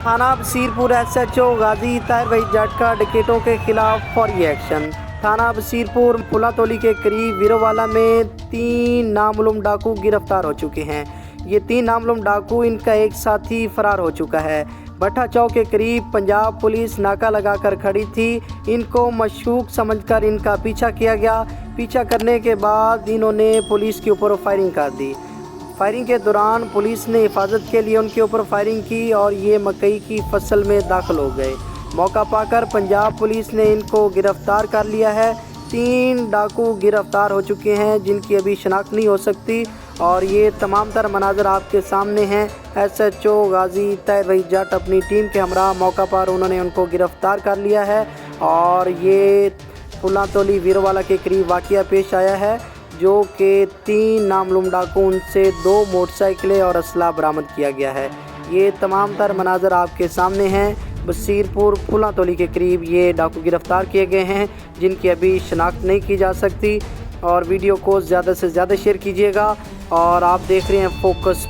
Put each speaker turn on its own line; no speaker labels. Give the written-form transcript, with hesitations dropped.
थाना बसीरपुर SHO गाजी ताहिर भाई जट का डकैतों के खिलाफ फौरी एक्शन। थाना बसीरपुर फुलातोली के करीब वीरोवाला में 3 नामालूम डाकू गिरफ्तार हो चुके हैं। ये 3 नामालूम डाकू, इनका एक साथी फरार हो चुका है। भट्टा चौक के करीब पंजाब पुलिस नाका लगाकर खड़ी थी। इनको मशकूक समझकर इनका पीछा किया गया। पीछा करने के बाद इन्होंने पुलिस के ऊपर फायरिंग कर दी। फायरिंग के दौरान पुलिस ने हिफाजत के लिए उनके ऊपर फायरिंग की और ये मकई की फसल में दाखिल हो गए। मौका पाकर पंजाब पुलिस ने इनको गिरफ्तार कर लिया है। 3 डाकू गिरफ्तार हो चुके हैं जिनकी अभी शनाख्त नहीं हो सकती और ये तमाम तर मनाजर आपके सामने हैं। SHO गाजी ताहिर भाई जट अपनी टीम के हमरा मौका पर उन्होंने उनको गिरफ्तार कर लिया है और ये फुलातोली वीरोवाला के करीब वाक़या पेश आया है जो कि 3 नामालूम डाकू, उनसे 2 मोटरसाइकिलें और असला बरामद किया गया है। ये तमाम तर मनाजर आपके सामने हैं। बसीरपुर फुलातोली के करीब ये डाकू गिरफ्तार किए गए हैं जिनकी अभी शनाख्त नहीं की जा सकती। और वीडियो को ज़्यादा से ज़्यादा शेयर कीजिएगा और आप देख रहे हैं फोकस।